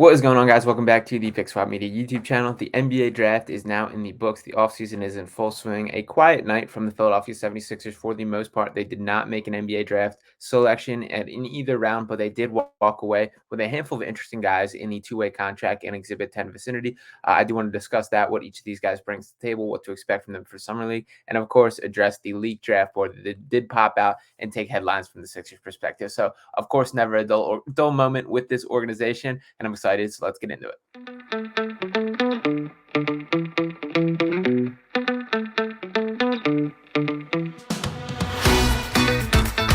What is going on, guys? Welcome back to the Pick Swap Media YouTube channel. The NBA draft is now in the books. The offseason is in full swing. A quiet night from the Philadelphia 76ers for the most part. They did not make an NBA draft selection in either round, but they did walk away with a handful of interesting guys in the two-way contract and Exhibit 10 vicinity. I do want to discuss that, what each of these guys brings to the table, what to expect from them for Summer League, and of course, address the league draft board that did pop out and take headlines from the Sixers perspective. So, of course, never a dull moment with this organization, and I'm excited. So let's get into it.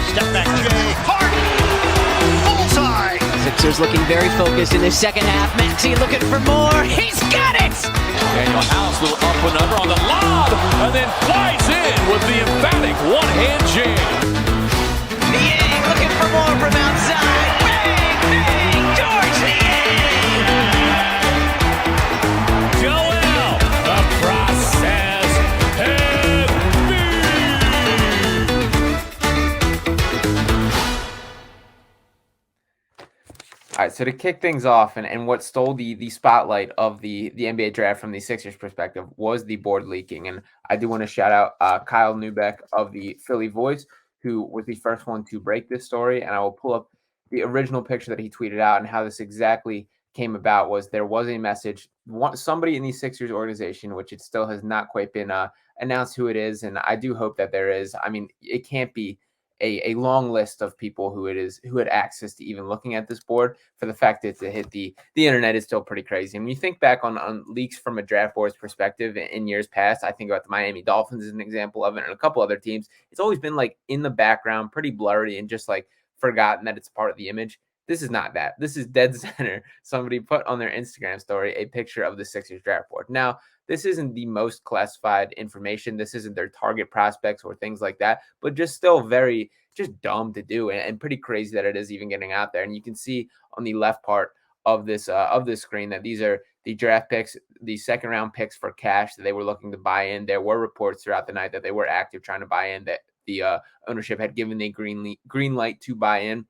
Step back, Jay. Harden. Bullseye. Sixers looking very focused in the second half. Maxey looking for more. He's got it. Daniel House, little up and under on the lob, and then flies in with the emphatic one-hand jam. Niang looking for more from outside. Bang, bang, George Niang. Joel, the process heavy. All right, so to kick things off, and what stole the spotlight of the NBA draft from the Sixers perspective was the board leaking. And I do want to shout out Kyle Neubeck of the Philly Voice, who was the first one to break this story. And I will pull up the original picture that he tweeted out, and how this exactly came about was there was a message. Somebody in the Sixers organization, which it still has not quite been announced who it is, and I do hope that there is. I mean, it can't be a long list of people who had access to even looking at this board. For the fact that to hit the internet is still pretty crazy. And when you think back on leaks from a draft board's perspective in years past, I think about the Miami Dolphins as an example of it, and a couple other teams. It's always been like in the background, pretty blurry, and just like forgotten that it's part of the image. This is not that. This is dead center. Somebody put on their Instagram story a picture of the Sixers draft board. Now, this isn't the most classified information. This isn't their target prospects or things like that, but just still very just dumb to do, and pretty crazy that it is even getting out there. And you can see on the left part of this screen that these are the draft picks, the second round picks for cash that they were looking to buy in. There were reports throughout the night that they were active trying to buy in, that the ownership had given the green light to buy in.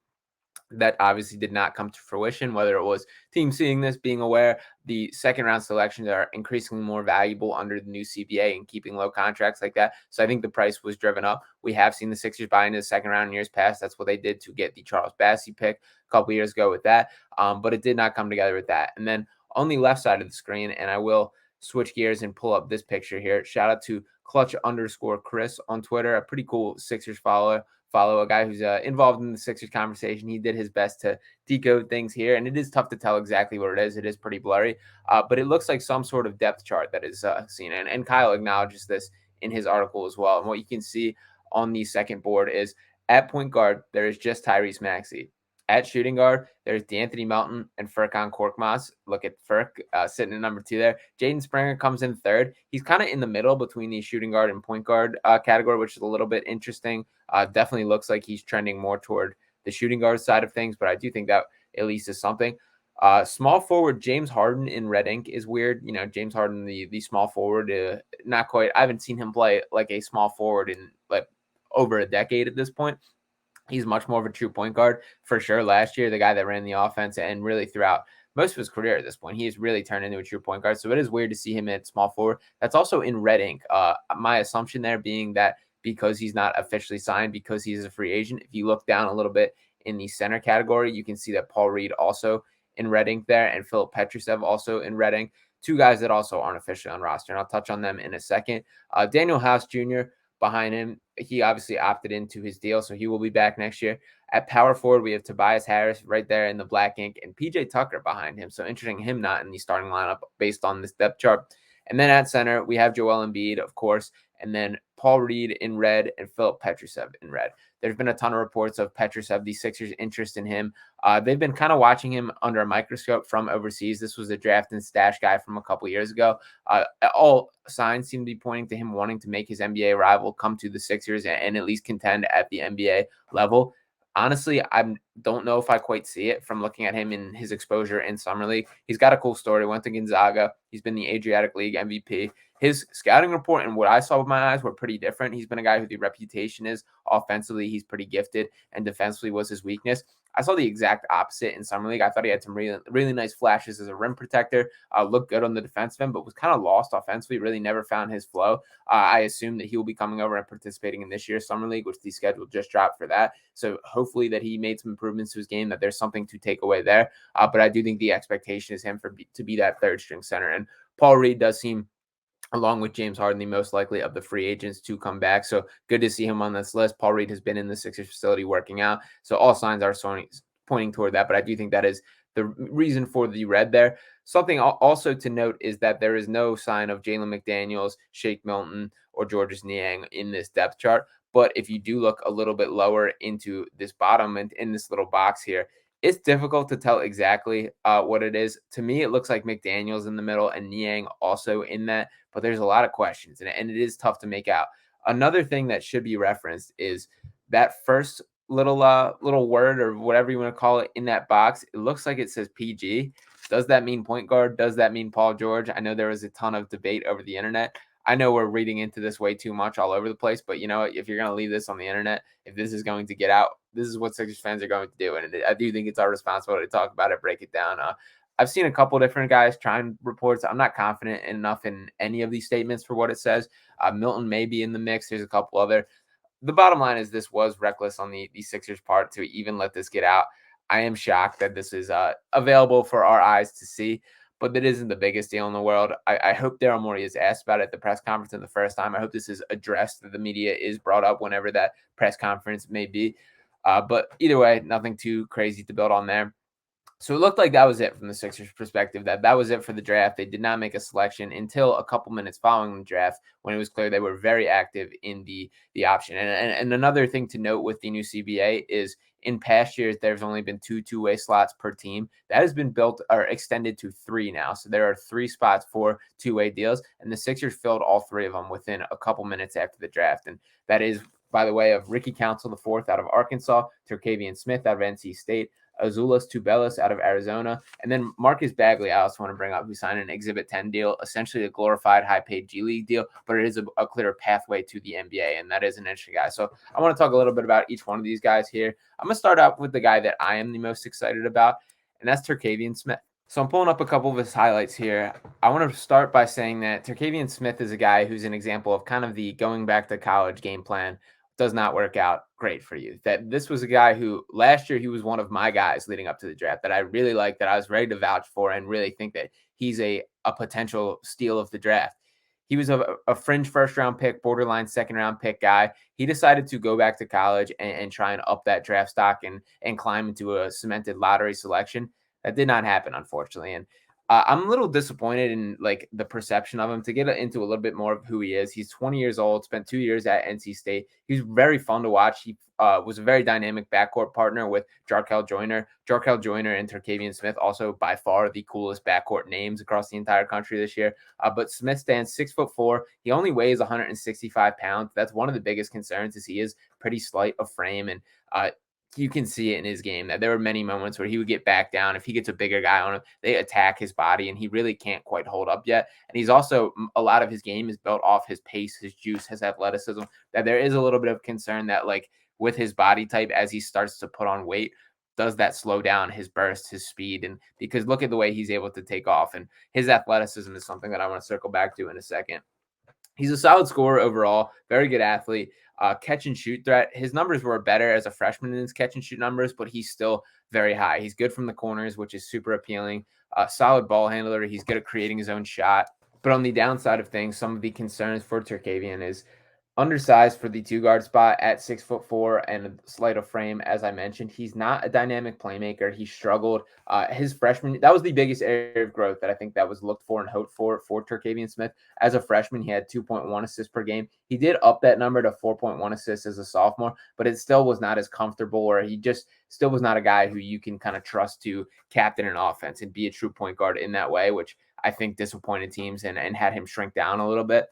That obviously did not come to fruition, whether it was teams seeing this, being aware the second round selections are increasingly more valuable under the new CBA and keeping low contracts like that. So I think the price was driven up. We have seen the Sixers buy into the second round in years past. That's what they did to get the Charles Bassey pick a couple years ago with that. But it did not come together with that. And then on the left side of the screen, and I will switch gears and pull up this picture here. Shout out to Clutch_Chris on Twitter, a pretty cool Sixers follow a guy who's involved in the Sixers conversation. He did his best to decode things here, and it is tough to tell exactly what it is. It is pretty blurry, but it looks like some sort of depth chart that is seen. And Kyle acknowledges this in his article as well. And what you can see on the second board is at point guard, there is just Tyrese Maxey. At shooting guard, there's DeAnthony Melton and Furkan Korkmaz. Look at Furk sitting at number 2 there. Jaden Springer comes in third. He's kind of in the middle between the shooting guard and point guard category, which is a little bit interesting. Definitely looks like he's trending more toward the shooting guard side of things, but I do think that at least is something. Small forward James Harden in red ink is weird. You know, James Harden, the small forward, not quite. I haven't seen him play like a small forward in like over a decade at this point. He's much more of a true point guard for sure. Last year, the guy that ran the offense and really throughout most of his career at this point, he has really turned into a true point guard. So it is weird to see him at small forward. That's also in red ink. My assumption there being that because he's not officially signed, because he's a free agent, if you look down a little bit in the center category, you can see that Paul Reed also in red ink there, and Philip Petrusev also in red ink. Two guys that also aren't officially on roster, and I'll touch on them in a second. Daniel House Jr., behind him, he obviously opted into his deal, so he will be back next year. At power forward, we have Tobias Harris right there in the black ink, and PJ Tucker behind him. So interesting, him not in the starting lineup based on this depth chart. And then at center, we have Joel Embiid, of course, and then Paul Reed in red and Philip Petrusev in red. There's been a ton of reports of Petrusev, the Sixers' interest in him. They've been kind of watching him under a microscope from overseas. This was a draft and stash guy from a couple years ago. All signs seem to be pointing to him wanting to make his NBA rival come to the Sixers and at least contend at the NBA level. Honestly, I don't know if I quite see it from looking at him in his exposure in Summer League. He's got a cool story. Went to Gonzaga. He's been the Adriatic League MVP. His scouting report and what I saw with my eyes were pretty different. He's been a guy who the reputation is offensively, he's pretty gifted, and defensively was his weakness. I saw the exact opposite in Summer League. I thought he had some really, really nice flashes as a rim protector, looked good on the defensive end, but was kind of lost offensively, really never found his flow. I assume that he will be coming over and participating in this year's Summer League, which the schedule just dropped for that. So hopefully that he made some improvements to his game, that there's something to take away there. But I do think the expectation is him to be that third string center. And Paul Reed does seem, along with James Harden, the most likely of the free agents to come back. So good to see him on this list. Paul Reed has been in the Sixers facility working out. So all signs are pointing toward that. But I do think that is the reason for the red there. Something also to note is that there is no sign of Jalen McDaniels, Shake Milton, or Georges Niang in this depth chart. But if you do look a little bit lower into this bottom and in this little box here, it's difficult to tell exactly what it is. To me, it looks like McDaniels in the middle and Niang also in that, but there's a lot of questions, and it is tough to make out. Another thing that should be referenced is that first little word or whatever you want to call it in that box. It looks like it says PG. Does that mean point guard? Does that mean Paul George? I know there was a ton of debate over the internet. I know we're reading into this way too much all over the place, but you know, if you're going to leave this on the internet, if this is going to get out, this is what Sixers fans are going to do. And I do think it's our responsibility to talk about it, break it down. I've seen a couple different guys trying reports. I'm not confident enough in any of these statements for what it says. Milton may be in the mix. There's a couple other. The bottom line is this was reckless on the Sixers' part to even let this get out. I am shocked that this is available for our eyes to see, but that isn't the biggest deal in the world. I hope Daryl Morey is asked about it at the press conference in the first time. I hope this is addressed, that the media is brought up whenever that press conference may be. But either way, nothing too crazy to build on there. So it looked like that was it from the Sixers' perspective, that was it for the draft. They did not make a selection until a couple minutes following the draft when it was clear they were very active in the option. And another thing to note with the new CBA is in past years, there's only been two-way slots per team. That has been built or extended to 3 now. So there are 3 spots for two-way deals, and the Sixers filled all 3 of them within a couple minutes after the draft. And that is by the way of Ricky Council IV out of Arkansas, Terquavion Smith out of NC State, Azuolas Tubelis out of Arizona, and then Marcus Bagley, I also want to bring up, who signed an Exhibit 10 deal, essentially a glorified high-paid G League deal, but it is a clear pathway to the NBA, and that is an interesting guy. So I want to talk a little bit about each one of these guys here. I'm going to start out with the guy that I am the most excited about, and that's Terquavion Smith. So I'm pulling up a couple of his highlights here. I want to start by saying that Terquavion Smith is a guy who's an example of kind of the going back to college game plan does not work out great for you. That this was a guy who last year he was one of my guys leading up to the draft that I really liked, that I was ready to vouch for, and really think that he's a potential steal of the draft. He was a fringe first-round pick, borderline second-round pick guy. He decided to go back to college and try and up that draft stock and climb into a cemented lottery selection. That did not happen, unfortunately. And I'm a little disappointed in like the perception of him. To get into a little bit more of who he is, he's 20 years old, spent 2 years at NC State. He's very fun to watch. He was a very dynamic backcourt partner with Jarkel Joyner. Jarkel Joyner and Terquavion Smith, also by far the coolest backcourt names across the entire country this year. But Smith stands 6'4". He only weighs 165 pounds. That's one of the biggest concerns, is he is pretty slight of frame, and you can see it in his game that there were many moments where he would get back down. If he gets a bigger guy on him, they attack his body, and he really can't quite hold up yet. And he's also, a lot of his game is built off his pace, his juice, his athleticism, that there is a little bit of concern that like with his body type, as he starts to put on weight, does that slow down his burst, his speed? And because look at the way he's able to take off, and his athleticism is something that I want to circle back to in a second. He's a solid scorer overall, very good athlete. Catch and shoot threat. His numbers were better as a freshman in his catch and shoot numbers, but he's still very high. He's good from the corners, which is super appealing. Solid ball handler. He's good at creating his own shot. But on the downside of things, some of the concerns for Terquavion is undersized for the 2-guard spot at 6'4" and a slight of frame. As I mentioned, he's not a dynamic playmaker. He struggled his freshman. That was the biggest area of growth that I think that was looked for and hoped for Terquavion Smith. As a freshman, he had 2.1 assists per game. He did up that number to 4.1 assists as a sophomore, but it still was not as comfortable, or he just still was not a guy who you can kind of trust to captain an offense and be a true point guard in that way, which I think disappointed teams and had him shrink down a little bit.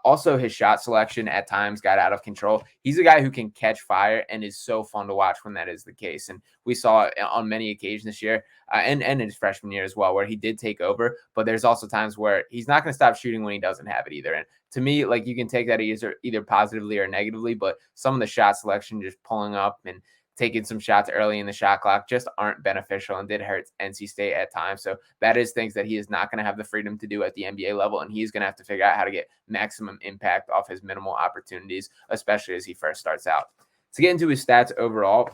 Also, his shot selection at times got out of control. He's a guy who can catch fire and is so fun to watch when that is the case. And we saw it on many occasions this year and in his freshman year as well, where he did take over. But there's also times where he's not going to stop shooting when he doesn't have it either. And to me, like, you can take that either positively or negatively, but some of the shot selection just pulling up and taking some shots early in the shot clock just aren't beneficial and did hurt NC State at times. So that is things that he is not going to have the freedom to do at the NBA level, and he's going to have to figure out how to get maximum impact off his minimal opportunities, especially as he first starts out. To get into his stats overall,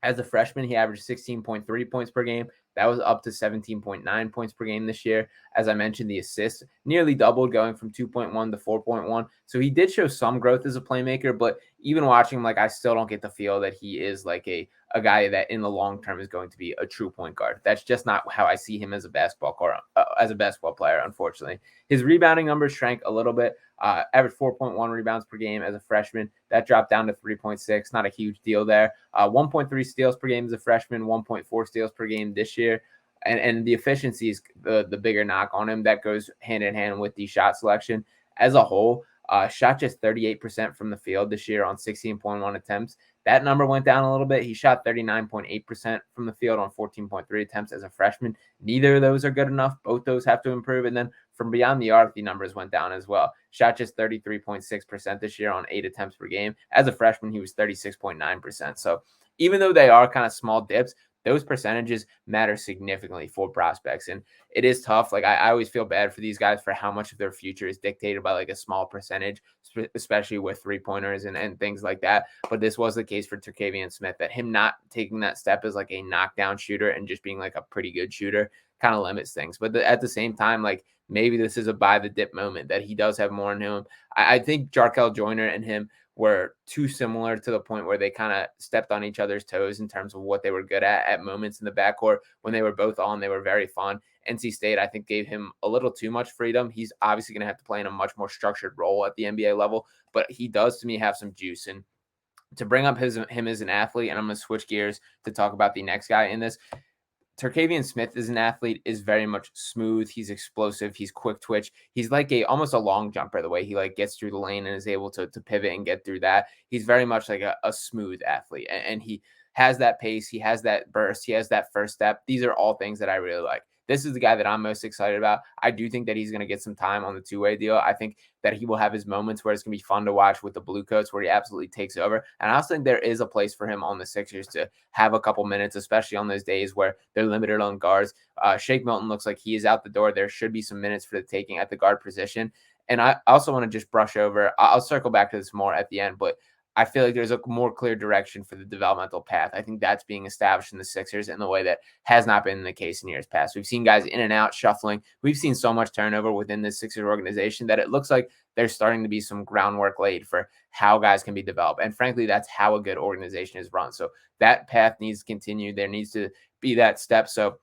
as a freshman, he averaged 16.3 points per game. That was up to 17.9 points per game this year. As I mentioned, the assists nearly doubled, going from 2.1 to 4.1. So he did show some growth as a playmaker, but even watching him, like, I still don't get the feel that he is like a guy that in the long term is going to be a true point guard. That's just not how I see him as a basketball player, unfortunately. His rebounding numbers shrank a little bit. Averaged 4.1 rebounds per game as a freshman. That dropped down to 3.6. Not a huge deal there. 1.3 steals per game as a freshman, 1.4 steals per game this year. And the efficiency is the bigger knock on him. That goes hand in hand with the shot selection. As a whole, shot just 38% from the field this year on 16.1 attempts. That number went down a little bit. He shot 39.8% from the field on 14.3 attempts as a freshman. Neither of those are good enough. Both those have to improve. And then from beyond the arc, the numbers went down as well. Shot just 33.6% this year on 8 attempts per game. As a freshman, he was 36.9%. So even though they are kind of small dips, those percentages matter significantly for prospects. And it is tough. Like, I always feel bad for these guys for how much of their future is dictated by like a small percentage, especially with 3-pointers and things like that. But this was the case for Terquavion Smith, that him not taking that step as like a knockdown shooter and just being like a pretty good shooter kind of limits things. But at the same time, like, maybe this is a buy the dip moment that he does have more in him. I think Jarkel Joyner and him were too similar to the point where they kind of stepped on each other's toes in terms of what they were good at moments in the backcourt. When they were both on, they were very fun. NC State, I think, gave him a little too much freedom. He's obviously going to have to play in a much more structured role at the NBA level, but he does, to me, have some juice. And to bring up him as an athlete, and I'm going to switch gears to talk about the next guy in this, Terquavion Smith as an athlete is very much smooth. He's explosive. He's quick twitch. He's like almost a long jumper, the way he like gets through the lane and is able to pivot and get through that. He's very much like a smooth athlete, and he has that pace. He has that burst. He has that first step. These are all things that I really like. This is the guy that I'm most excited about. I do think that he's going to get some time on the two-way deal. I think that he will have his moments where it's going to be fun to watch with the Blue Coats, where he absolutely takes over. And I also think there is a place for him on the Sixers to have a couple minutes, especially on those days where they're limited on guards. Shake Milton looks like he is out the door. There should be some minutes for the taking at the guard position. And I also want to just brush over. I'll circle back to this more at the end, but I feel like there's a more clear direction for the developmental path. I think that's being established in the Sixers in the way that has not been the case in years past. We've seen guys in and out shuffling. We've seen so much turnover within the Sixers organization that it looks like there's starting to be some groundwork laid for how guys can be developed. And frankly, that's how a good organization is run. So that path needs to continue. There needs to be that step. So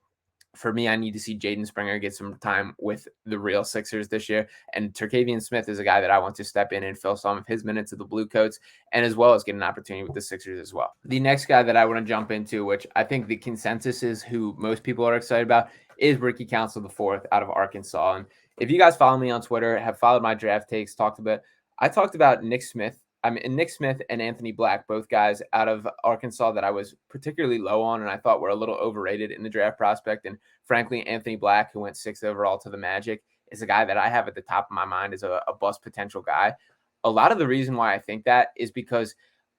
for me, I need to see Jaden Springer get some time with the real Sixers this year. And Terquavion Smith is a guy that I want to step in and fill some of his minutes of the Blue Coats, and as well as get an opportunity with the Sixers as well. The next guy that I want to jump into, which I think the consensus is who most people are excited about, is Ricky Council IV out of Arkansas. And if you guys follow me on Twitter, have followed my draft takes, I talked about Nick Smith and Anthony Black, both guys out of Arkansas that I was particularly low on and I thought were a little overrated in the draft prospect. And frankly, Anthony Black, who went 6th overall to the Magic, is a guy that I have at the top of my mind as a bust potential guy. A lot of the reason why I think that is because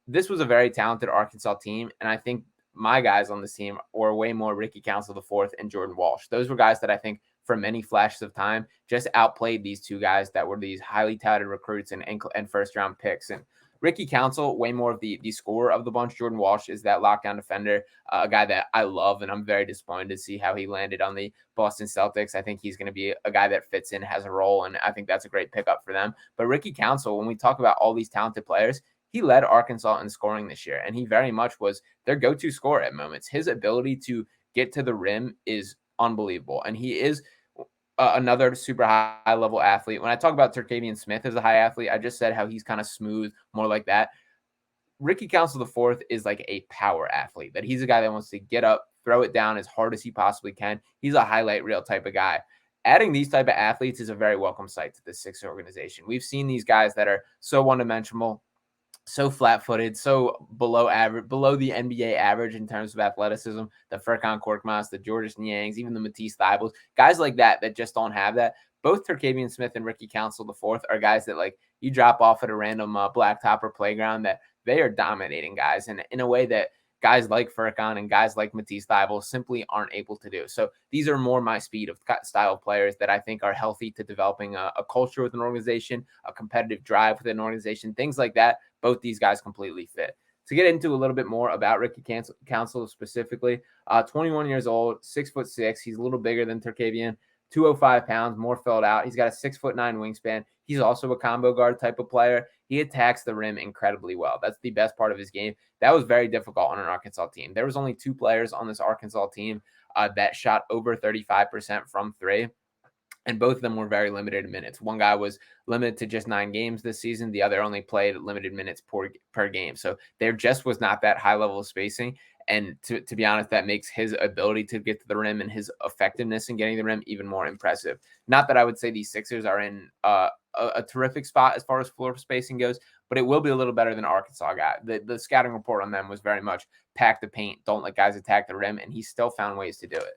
this was a very talented Arkansas team, and I think my guys on this team were way more Ricky Council IV and Jordan Walsh. Those were guys that I think for many flashes of time just outplayed these two guys that were these highly touted recruits and first-round picks. And Ricky Council, way more of the scorer of the bunch. Jordan Walsh is that lockdown defender, a guy that I love, and I'm very disappointed to see how he landed on the Boston Celtics. I think he's going to be a guy that fits in, has a role, and I think that's a great pickup for them. But Ricky Council, when we talk about all these talented players, he led Arkansas in scoring this year, and he very much was their go-to scorer at moments. His ability to get to the rim is unbelievable, and he is another super high level athlete. When I talk about Terquavion Smith as a high athlete, I just said how he's kind of smooth, more like that. Ricky Council IV is like a power athlete, that he's a guy that wants to get up, throw it down as hard as he possibly can. He's a highlight reel type of guy. Adding these type of athletes is a very welcome sight to the Sixers organization. We've seen these guys that are so one-dimensional, so flat-footed, so below the NBA average in terms of athleticism. The Furkan Korkmaz, the Georges Niangs, even the Matisse Thybulles, guys like that just don't have that. Both Terquavion Smith and Ricky Council IV are guys that like you drop off at a random blacktop or playground that they are dominating guys, and in a way that guys like Furkan and guys like Matisse Thybulle simply aren't able to do. So these are more my speed of style of players that I think are healthy to developing a culture with an organization, a competitive drive with an organization, things like that. Both these guys completely fit. To get into a little bit more about Ricky Council specifically, 21 years old, 6'6". He's a little bigger than Terquavion, 205 pounds, more filled out. He's got a 6'9" wingspan. He's also a combo guard type of player. He attacks the rim incredibly well. That's the best part of his game. That was very difficult on an Arkansas team. There was only 2 players on this Arkansas team that shot over 35% from 3. And both of them were very limited minutes. One guy was limited to just 9 games this season. The other only played limited minutes per game. So there just was not that high level of spacing. And to be honest, that makes his ability to get to the rim and his effectiveness in getting the rim even more impressive. Not that I would say these Sixers are in a terrific spot as far as floor spacing goes, but it will be a little better than Arkansas got. The scouting report on them was very much pack the paint, don't let guys attack the rim, and he still found ways to do it.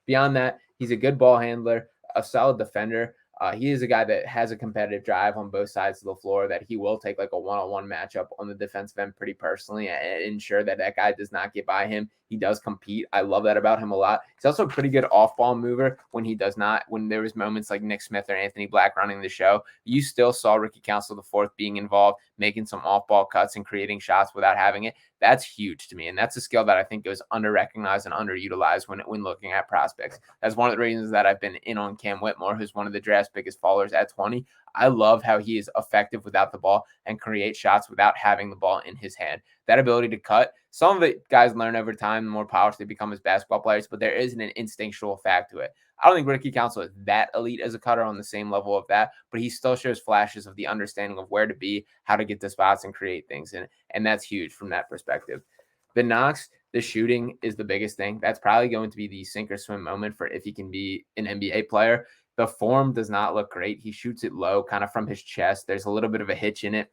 Beyond that, he's a good ball handler, a solid defender. He is a guy that has a competitive drive on both sides of the floor that he will take like a one-on-one matchup on the defensive end pretty personally and ensure that that guy does not get by him. He does compete. I love that about him a lot. He's also a pretty good off-ball mover when he does not. When there was moments like Nick Smith or Anthony Black running the show, you still saw Ricky Council IV being involved, making some off-ball cuts and creating shots without having it. That's huge to me, and that's a skill that I think goes under-recognized and underutilized when looking at prospects. That's one of the reasons that I've been in on Cam Whitmore, who's one of the draft's biggest fallers at 20. I love how he is effective without the ball and create shots without having the ball in his hand. That ability to cut, some of it guys learn over time, the more polished they become as basketball players, but there isn't an instinctual fact to it. I don't think Ricky Council is that elite as a cutter on the same level of that, but he still shows flashes of the understanding of where to be, how to get to spots and create things. And that's huge from that perspective. The knocks, the shooting is the biggest thing. That's probably going to be the sink or swim moment for if he can be an NBA player. The form does not look great. He shoots it low, kind of from his chest. There's a little bit of a hitch in it.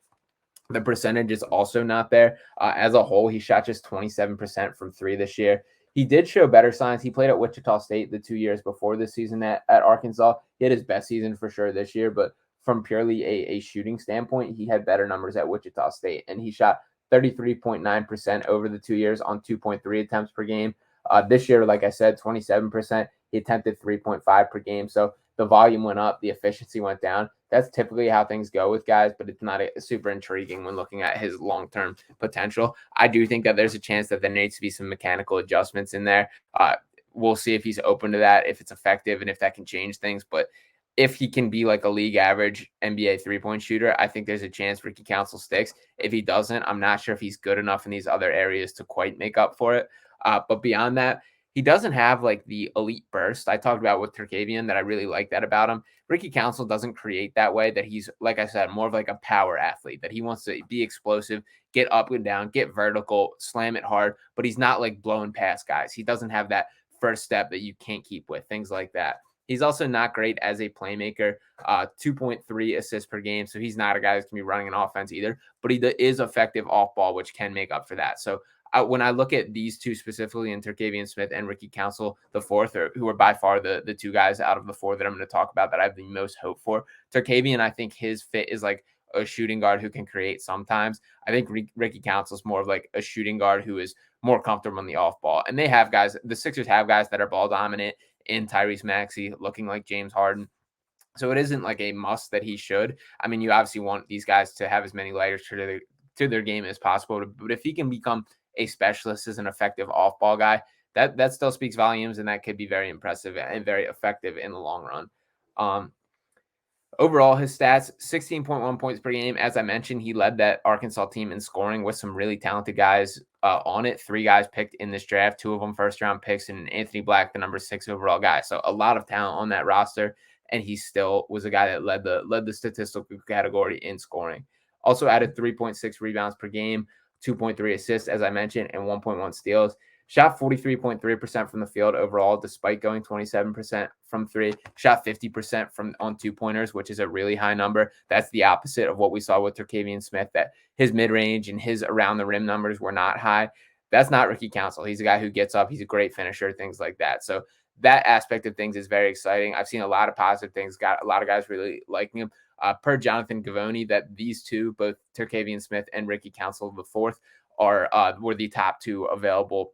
The percentage is also not there. As a whole, he shot just 27% from 3 this year. He did show better signs. He played at Wichita State the 2 years before this season at Arkansas. He had his best season for sure this year, but from purely a shooting standpoint, he had better numbers at Wichita State, and he shot 33.9% over the 2 years on 2.3 attempts per game. This year, like I said, 27%. He attempted 3.5 per game. So the volume went up, the efficiency went down. That's typically how things go with guys, but it's not super intriguing when looking at his long-term potential. I do think that there's a chance that there needs to be some mechanical adjustments in there. We'll see if he's open to that, if it's effective, and if that can change things. But if he can be like a league average NBA three-point shooter, I think there's a chance Ricky Council sticks. If he doesn't, I'm not sure if he's good enough in these other areas to quite make up for it. But beyond that, he doesn't have like the elite burst I talked about with Terquavion that I really like that about him. Ricky Council doesn't create that way, that he's, like I said, more of like a power athlete, that he wants to be explosive, get up and down, get vertical, slam it hard, but he's not like blowing past guys. He doesn't have that first step that you can't keep with, things like that. He's also not great as a playmaker, 2.3 assists per game. So he's not a guy that's going to be running an offense either, but he is effective off ball, which can make up for that. So when I look at these two specifically, in Terquavion Smith and Ricky Council IV, who are by far the 2 guys out of the 4 that I'm going to talk about that I have the most hope for. Terquavion, I think his fit is like a shooting guard who can create sometimes. I think Ricky Council is more of like a shooting guard who is more comfortable on the off ball. And they have guys, the Sixers have guys that are ball dominant in Tyrese Maxey, looking like James Harden. So it isn't like a must that he should. I mean, you obviously want these guys to have as many layers to their game as possible. But if he can become a specialist as an effective off-ball guy, that still speaks volumes, and that could be very impressive and very effective in the long run. Overall, his stats, 16.1 points per game. As I mentioned, he led that Arkansas team in scoring with some really talented guys on it. 3 guys picked in this draft, 2 of them first-round picks, and Anthony Black, the number 6 overall guy. So a lot of talent on that roster, and he still was a guy that led the statistical category in scoring. Also added 3.6 rebounds per game, 2.3 assists, as I mentioned, and 1.1 steals. Shot 43.3% from the field overall, despite going 27% from 3. Shot 50% on 2-pointers, which is a really high number. That's the opposite of what we saw with Terquavion Smith, that his mid-range and his around-the-rim numbers were not high. That's not Ricky Council. He's a guy who gets up. He's a great finisher, things like that. So that aspect of things is very exciting. I've seen a lot of positive things. Got a lot of guys really liking him. Per Jonathan Gavoni, that these 2, both Terquavion Smith and Ricky Council IV, were the top two available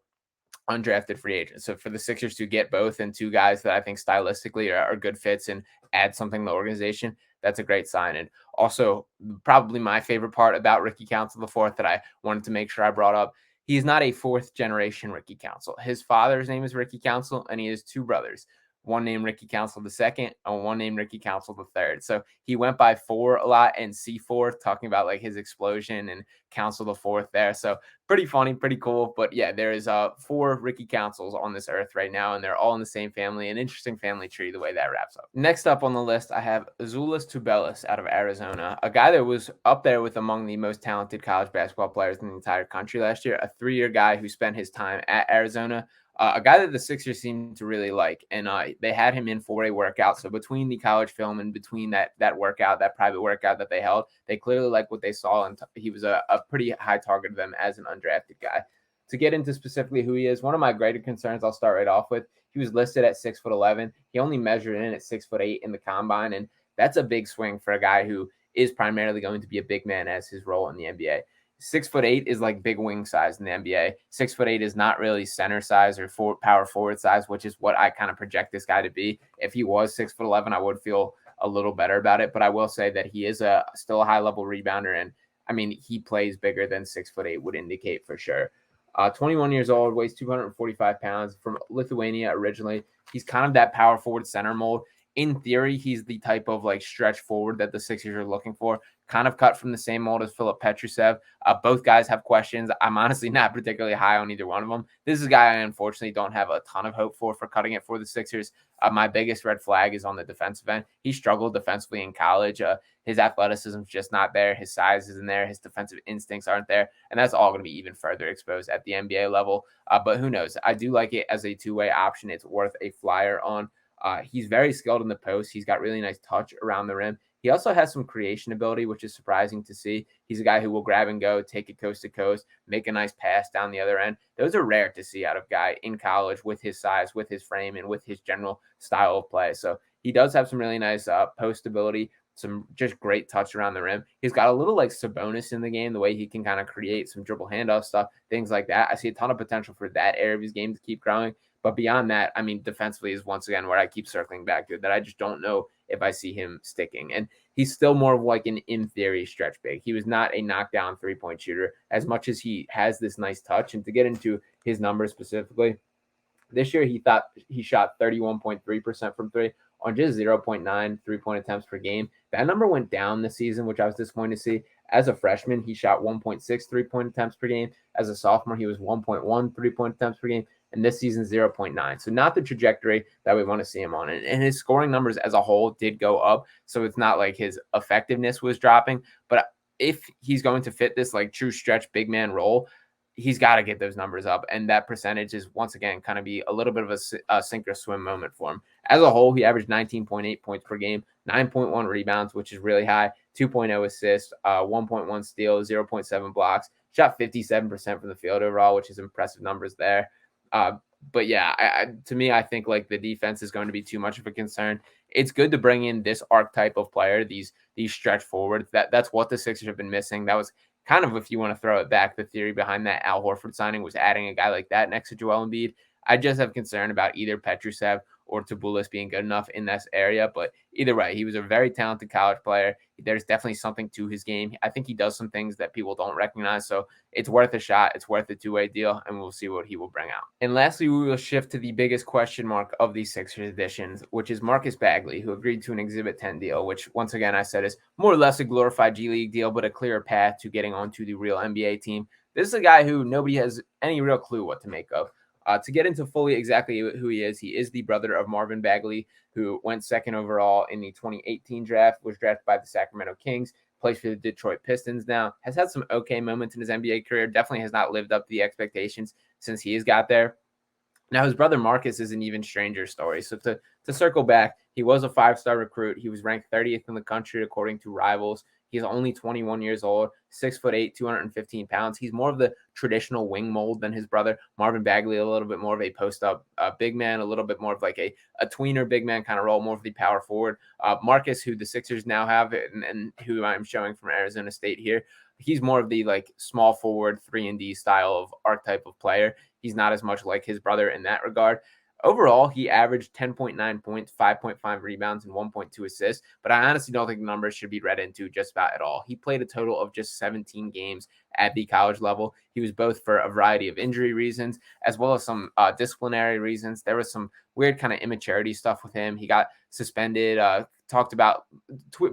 undrafted free agents. So for the Sixers to get both and two guys that I think stylistically are good fits and add something to the organization, that's a great sign. And also, probably my favorite part about Ricky Council IV that I wanted to make sure I brought up, he's not a fourth generation Ricky Council. His father's name is Ricky Council, and he has two brothers. One named Ricky Council II and one named Ricky Council III. So he went by four a lot and C4, talking about like his explosion and Council IV there. So pretty funny, pretty cool. But yeah, there is four Ricky Councils on this earth right now, and they're all in the same family. An interesting family tree, the way that wraps up. Next up on the list, I have Azuolas Tubelis out of Arizona, a guy that was up there with among the most talented college basketball players in the entire country last year, a 3-year guy who spent his time at Arizona. A guy that the Sixers seem to really like, and they had him in for a workout. So between the college film and between that workout, that private workout that they held, they clearly like what they saw, and he was a pretty high target of them as an undrafted guy. To get into specifically who he is, one of my greater concerns, I'll start right off with, he was listed at 6'11". He only measured in at 6'8" in the combine, and that's a big swing for a guy who is primarily going to be a big man as his role in the NBA. 6'8" is like big wing size in the NBA. 6'8" is not really center size or power forward size, which is what I kind of project this guy to be. If he was 6'11", I would feel a little better about it. But I will say that he is still a high level rebounder, and I mean he plays bigger than 6'8" would indicate for sure. 21 years old, weighs 245 pounds, from Lithuania originally. He's kind of that power forward center mold. In theory, he's the type of like stretch forward that the Sixers are looking for, kind of cut from the same mold as Filip Petrusev. Both guys have questions. I'm honestly not particularly high on either one of them. This is a guy I unfortunately don't have a ton of hope for cutting it for the Sixers. My biggest red flag is on the defensive end. He struggled defensively in college. His athleticism is just not there. His size isn't there. His defensive instincts aren't there. And that's all going to be even further exposed at the NBA level. But who knows? I do like it as a two-way option. It's worth a flyer on. He's very skilled in the post. He's got really nice touch around the rim. He also has some creation ability, which is surprising to see. He's a guy who will grab and go, take it coast to coast, make a nice pass down the other end. Those are rare to see out of a guy in college with his size, with his frame, and with his general style of play. So he does have some really nice post ability, some just great touch around the rim. He's got a little like Sabonis in the game, the way he can kind of create some dribble handoff stuff, things like that. I see a ton of potential for that area of his game to keep growing. But beyond that, I mean, defensively is once again where I keep circling back to, that I just don't know if I see him sticking. And he's still more of like an in theory stretch big. He was not a knockdown 3-point shooter as much as he has this nice touch. And to get into his numbers specifically, this year he shot 31.3% from three on just 0.9 3-point attempts per game. That number went down this season, which I was disappointed to see. As a freshman, he shot 1.6 3-point attempts per game. As a sophomore, he was 1.1 3-point attempts per game. And this season, 0.9. So not the trajectory that we want to see him on. And his scoring numbers as a whole did go up. So it's not like his effectiveness was dropping. But if he's going to fit this like true stretch big man role, he's got to get those numbers up. And that percentage is, once again, kind of be a little bit of a sink or swim moment for him. As a whole, he averaged 19.8 points per game, 9.1 rebounds, which is really high, 2.0 assists, 1.1 steals, 0.7 blocks, shot 57% from the field overall, which is impressive numbers there. But yeah, to me, I think like the defense is going to be too much of a concern. It's good to bring in this archetype of player, these stretch forwards. That's what the Sixers have been missing. That was kind of, if you want to throw it back, the theory behind that Al Horford signing was adding a guy like that next to Joel Embiid. I just have concern about either Petrusev or Tubelis being good enough in this area. But either way, he was a very talented college player. There's definitely something to his game. I think he does some things that people don't recognize. So it's worth a shot. It's worth a two-way deal, and we'll see what he will bring out. And lastly, we will shift to the biggest question mark of these Sixers editions, which is Marcus Bagley, who agreed to an Exhibit 10 deal, which once again, I said is more or less a glorified G League deal, but a clearer path to getting onto the real NBA team. This is a guy who nobody has any real clue what to make of. To get into fully exactly who he is the brother of Marvin Bagley, who went second overall in the 2018 draft, was drafted by the Sacramento Kings, plays for the Detroit Pistons now, has had some okay moments in his NBA career, definitely has not lived up to the expectations since he has got there. Now, his brother Marcus is an even stranger story. So to circle back, he was a 5-star recruit. He was ranked 30th in the country according to Rivals. He's only 21 years old, 6'8", 215 pounds. He's more of the traditional wing mold than his brother. Marvin Bagley, a little bit more of a post-up big man, a little bit more of like a tweener big man kind of role, more of the power forward. Marcus, who the Sixers now have and who I'm showing from Arizona State here, he's more of the like small forward 3-and-D style of archetype of player. He's not as much like his brother in that regard. Overall, he averaged 10.9 points, 5.5 rebounds, and 1.2 assists, but I honestly don't think the numbers should be read into just about at all. He played a total of just 17 games at the college level. He was both for a variety of injury reasons as well as some disciplinary reasons. There was some weird kind of immaturity stuff with him. He got suspended, talked about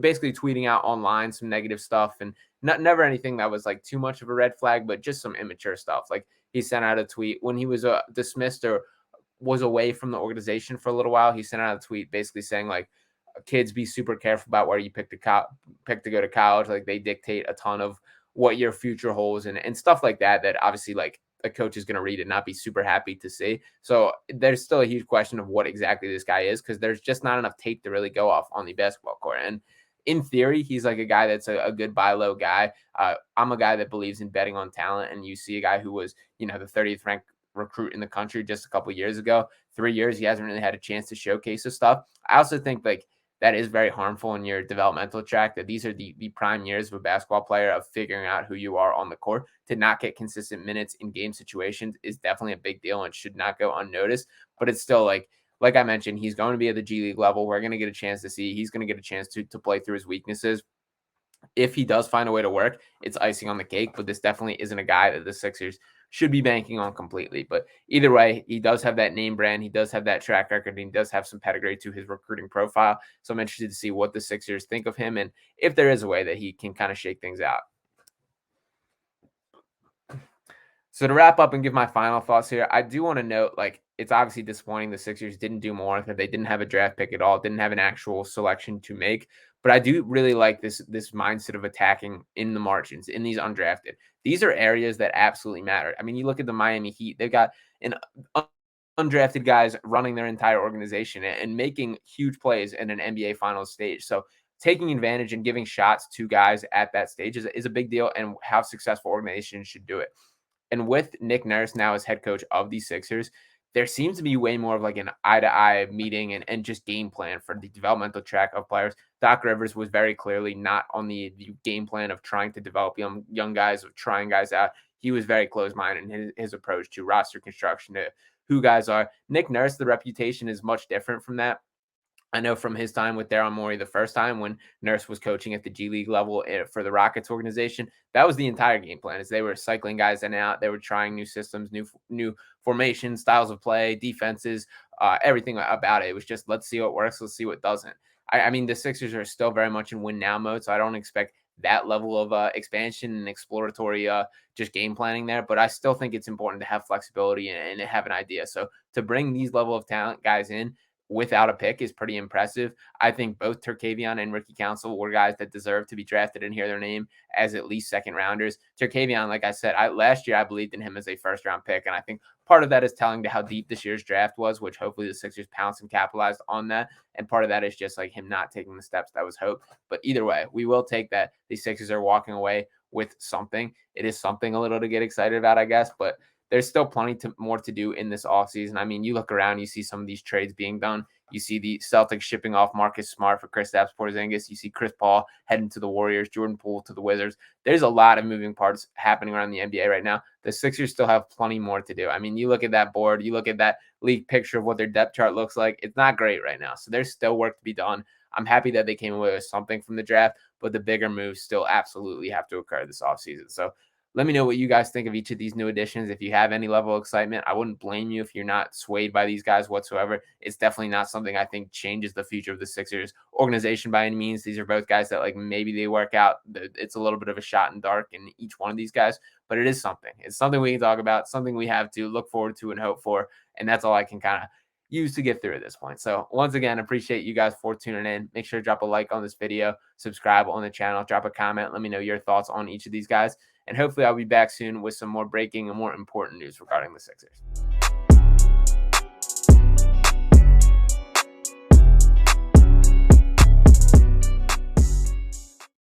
basically tweeting out online some negative stuff, and never anything that was like too much of a red flag, but just some immature stuff. Like he sent out a tweet when he was dismissed or was away from the organization for a little while. He sent out a tweet basically saying like, kids, be super careful about where you pick to go to college. Like they dictate a ton of what your future holds and stuff like that, that obviously like a coach is going to read and not be super happy to see. So there's still a huge question of what exactly this guy is, because there's just not enough tape to really go off on the basketball court. And in theory, he's like a guy that's a good buy low guy. I'm a guy that believes in betting on talent, and you see a guy who was, the 30th ranked recruit in the country just a couple years ago. 3 years, he hasn't really had a chance to showcase his stuff. I also think like that is very harmful in your developmental track, that these are the prime years of a basketball player of figuring out who you are on the court. To not get consistent minutes in game situations is definitely a big deal and should not go unnoticed. But it's still like I mentioned, he's going to be at the G League level. We're going to get a chance to see. He's going to get a chance to play through his weaknesses. If he does find a way to work, it's icing on the cake. But this definitely isn't a guy that the Sixers should be banking on completely. But either way, he does have that name brand. He does have that track record. And he does have some pedigree to his recruiting profile. So I'm interested to see what the Sixers think of him and if there is a way that he can kind of shake things out. So to wrap up and give my final thoughts here, I do want to note, like, it's obviously disappointing the Sixers didn't do more, that they didn't have a draft pick at all, didn't have an actual selection to make. But I do really like this mindset of attacking in the margins, in these undrafted. These are areas that absolutely matter. I mean, you look at the Miami Heat, they've got an undrafted guys running their entire organization and making huge plays in an NBA Finals stage. So taking advantage and giving shots to guys at that stage is a big deal, and how successful organizations should do it. And with Nick Nurse now as head coach of the Sixers, there seems to be way more of like an eye-to-eye meeting and just game plan for the developmental track of players. Doc Rivers was very clearly not on the game plan of trying to develop young guys, of trying guys out. He was very closed-minded in his approach to roster construction, to who guys are. Nick Nurse, the reputation is much different from that. I know from his time with Daryl Morey the first time when Nurse was coaching at the G League level for the Rockets organization, that was the entire game plan. As they were cycling guys in and out, they were trying new systems, new formations, styles of play, defenses, everything about it. It was just, let's see what works, let's see what doesn't. I mean, the Sixers are still very much in win now mode, so I don't expect that level of expansion and exploratory just game planning there. But I still think it's important to have flexibility and have an idea. So to bring these level of talent guys in without a pick is pretty impressive. I think both Terquavion and Ricky Council were guys that deserve to be drafted and hear their name as at least second rounders. Terquavion, like I said, last year I believed in him as a first round pick. And I think part of that is telling to how deep this year's draft was, which hopefully the Sixers pounced and capitalized on that. And part of that is just like him not taking the steps that was hoped. But either way, we will take that the Sixers are walking away with something. It is something a little to get excited about, I guess, but there's still plenty more to do in this offseason. I mean, you look around, you see some of these trades being done. You see the Celtics shipping off Marcus Smart for Kristaps Porzingis. You see Chris Paul heading to the Warriors, Jordan Poole to the Wizards. There's a lot of moving parts happening around the NBA right now. The Sixers still have plenty more to do. I mean, you look at that board, you look at that league picture of what their depth chart looks like. It's not great right now. So there's still work to be done. I'm happy that they came away with something from the draft, but the bigger moves still absolutely have to occur this offseason. So let me know what you guys think of each of these new additions. If you have any level of excitement, I wouldn't blame you if you're not swayed by these guys whatsoever. It's definitely not something I think changes the future of the Sixers organization by any means. These are both guys that like maybe they work out. It's a little bit of a shot in dark in each one of these guys, but it is something. It's something we can talk about, something we have to look forward to and hope for. And that's all I can kind of use to get through at this point. So once again, appreciate you guys for tuning in. Make sure to drop a like on this video, subscribe on the channel, drop a comment. Let me know your thoughts on each of these guys. And hopefully I'll be back soon with some more breaking and more important news regarding the Sixers.